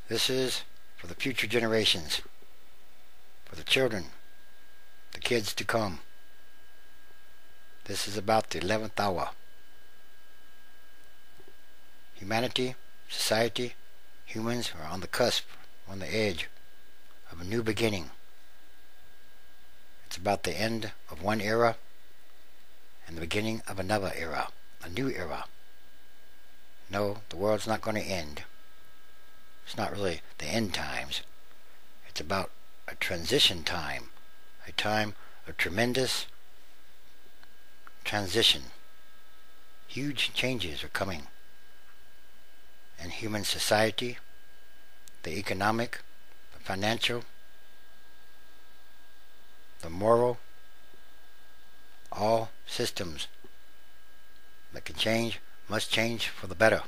This is for the future generations, for the children, the kids to come. This is about the 11th hour. Humanity, society, humans are on the cusp, on the edge of a new beginning. It's about the end of one era and the beginning of another era, a new era. No, the world's not going to end. It's not really the end times. It's about a transition time, a time of tremendous transition. Huge changes are coming in human society, the economic, the financial, the moral, all systems that can change must change for the better.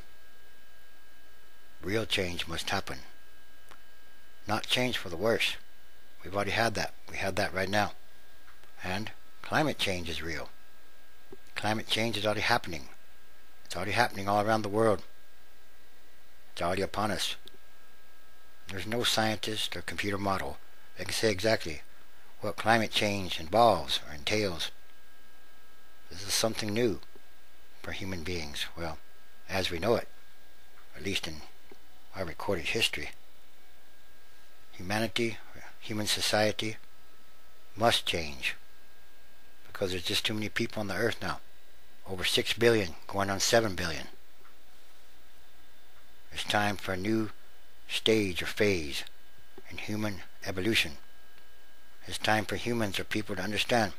Real change must happen. Not change for the worse. We've already had that. We have that right now. And climate change is real. Climate change is already happening. It's already happening all around the world. It's already upon us. There's no scientist or computer model that can say exactly what climate change involves or entails. This is something new for human beings. Well, as we know it, at least in our recorded history. Humanity, human society, must change because there's just too many people on the earth now. Over 6 billion, going on 7 billion. It's time for a new stage or phase in human evolution. It's time for humans or people to understand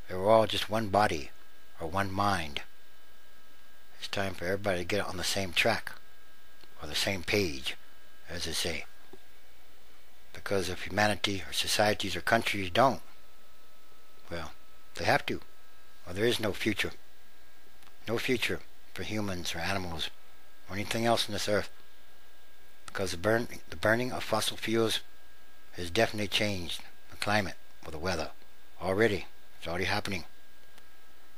that we're all just one body or one mind. It's time for everybody to get on the same track or the same page, as they say. Because if humanity or societies or countries don't, well, they have to, or there is no future. No future for humans or animals or anything else on this earth. Because the burning of fossil fuels has definitely changed the climate or the weather. Already. It's already happening.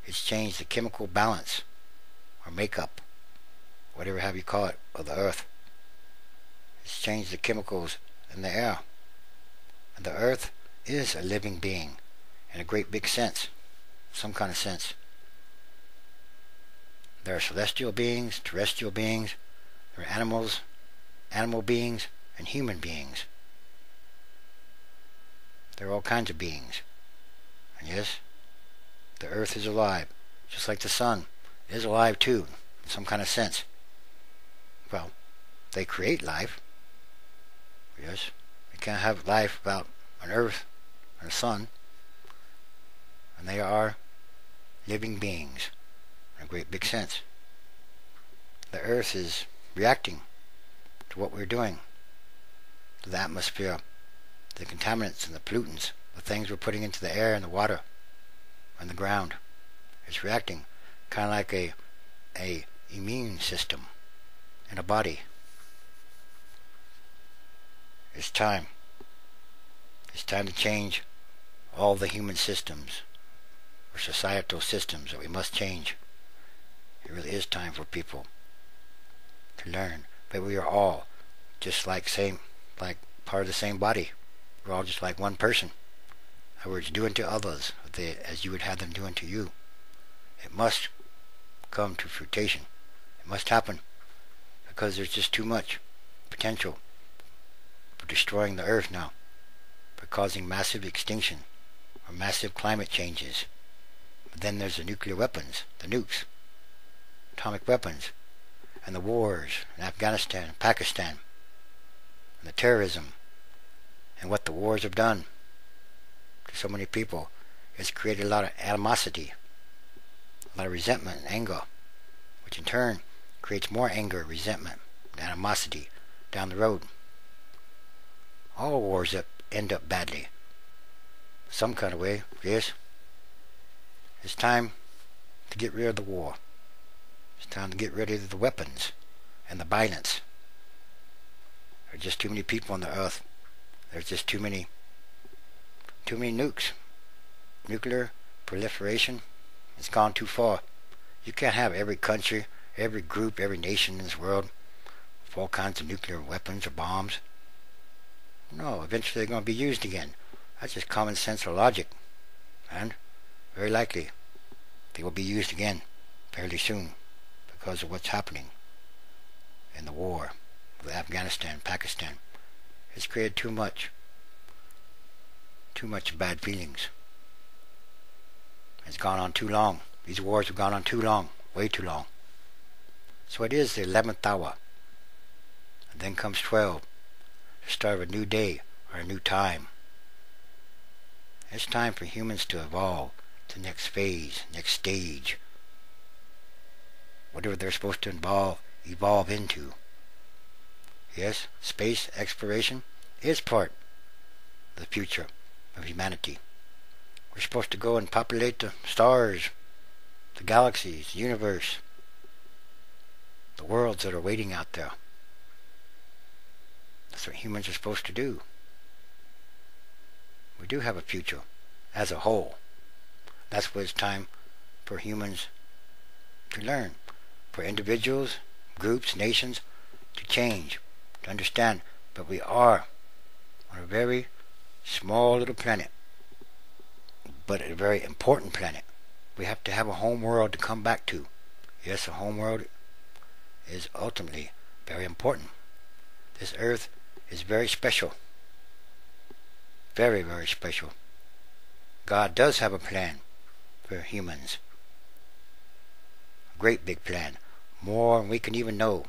It's changed the chemical balance or makeup, whatever have you call it, of the earth. It's changed the chemicals in the air. And the earth is a living being in a great big sense, some kind of sense. There are celestial beings, terrestrial beings, there are animals, animal beings, and human beings. There are all kinds of beings. And yes, the earth is alive, just like the sun is alive too, in some kind of sense. Well, they create life. Yes, you can't have life without an earth and a sun. And they are living beings in a great big sense. The earth is reacting to what we're doing, to the atmosphere, the contaminants and the pollutants, the things we're putting into the air and the water and the ground. It's reacting kind of like a immune system in a body. It's time. It's time to change all the human systems or societal systems that we must change. It really is time for people to learn that we are all just like part of the same body. We're all just like one person. In other words, doing to others as you would have them doing to you. It must come to fruition. It must happen because there's just too much potential for destroying the earth now, for causing massive extinction or massive climate changes. But then there's the nuclear weapons, the nukes, atomic weapons, and the wars in Afghanistan and Pakistan, and the terrorism, and what the wars have done to so many people. It's created a lot of animosity, a lot of resentment and anger, which in turn creates more anger, resentment, and animosity down the road. All wars that end up badly, some kind of way, yes. It's time to get rid of the war. It's time to get rid of the weapons and the violence. There are just too many people on the earth. There's just too many nukes. Nuclear proliferation has gone too far. You can't have every country, every group, every nation in this world all kinds of nuclear weapons or bombs. No, eventually they're going to be used again. That's just common sense or logic. And very likely they will be used again fairly soon because of what's happening in the war with Afghanistan, Pakistan. It's created too much bad feelings. It's gone on too long. These wars have gone on too long, way too long. So it is the 11th hour. And then comes 12, the start of a new day or a new time. It's time for humans to evolve to the next phase, next stage. Whatever they're supposed to evolve into. Yes, space exploration is part of the future of humanity. We're supposed to go and populate the stars, the galaxies, the universe, the worlds that are waiting out there. That's what humans are supposed to do. We do have a future as a whole. That's what it's time for humans to learn. For individuals, groups, nations to change, to understand that we are on a very small little planet, but a very important planet. We have to have a home world to come back to. Yes, a home world is ultimately very important. This earth is very special. Very, very special. God does have a plan for humans. A great big plan. More than we can even know.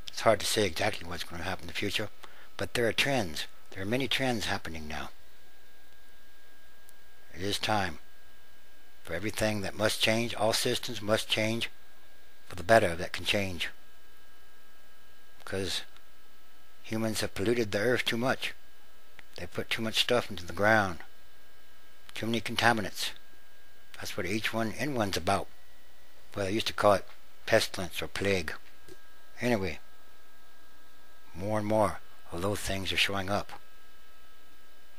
It's hard to say exactly what's going to happen in the future, but there are trends. There are many trends happening now. It is time for everything that must change. All systems must change for the better that can change. Because humans have polluted the earth too much. They put too much stuff into the ground. Too many contaminants. That's what H1N1's about. Well, they used to call it pestilence or plague. Anyway, more and more of those things are showing up.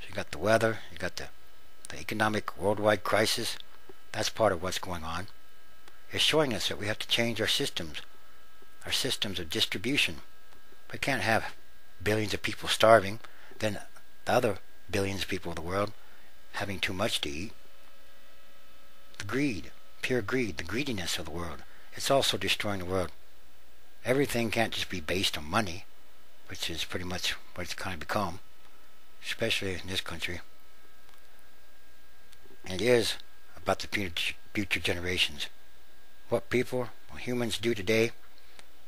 So you got the weather, you got the economic worldwide crisis. That's part of what's going on. It's showing us that we have to change our systems of distribution. We can't have billions of people starving, then the other billions of people in the world having too much to eat. The greed, pure greed, the greediness of the world, it's also destroying the world. Everything can't just be based on money, which is pretty much what it's kind of become, especially in this country. And it is about the future generations. What humans do today,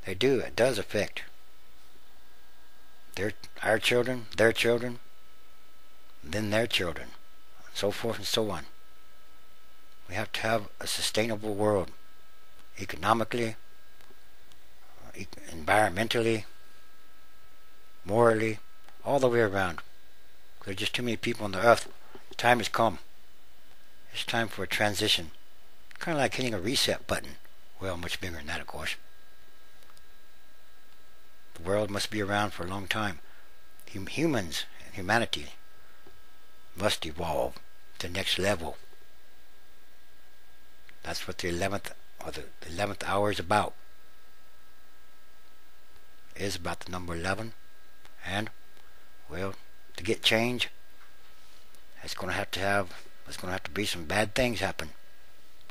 it does affect our children, their children, then their children, and so forth and so on. We have to have a sustainable world, economically, environmentally, morally, all the way around. There's just too many people on the earth. The time has come. It's time for a transition. Kind of like hitting a reset button. Well, much bigger than that, of course. The world must be around for a long time. Humans and humanity must evolve to the next level. That's what the 11th hour is about. It is about the number 11. And, well, to get change, there's going to have to be some bad things happen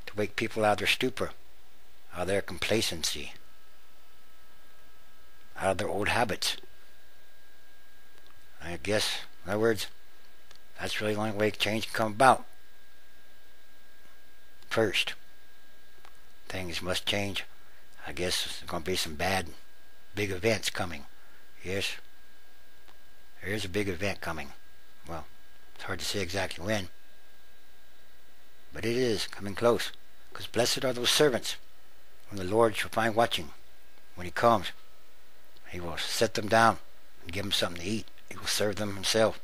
to wake people out of their stupor, out of their complacency, out of their old habits. I guess, in other words, that's really the only way change can come about. First, things must change. I guess there's going to be some big events coming. Yes, there is a big event coming. Well, it's hard to say exactly when, but it is coming close. Because blessed are those servants whom the Lord shall find watching. When he comes, he will set them down and give them something to eat. He will serve them himself.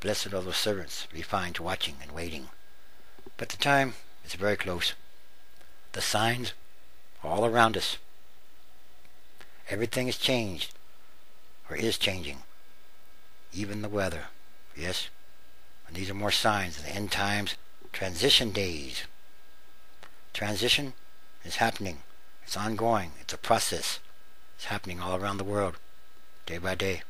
Blessed are those servants he finds watching and waiting. But the time is very close. The signs are all around us. Everything has changed, or is changing. Even the weather. Yes? And these are more signs of the end times, transition days. Transition is happening It's ongoing. It's a process. It's happening all around the world, day by day.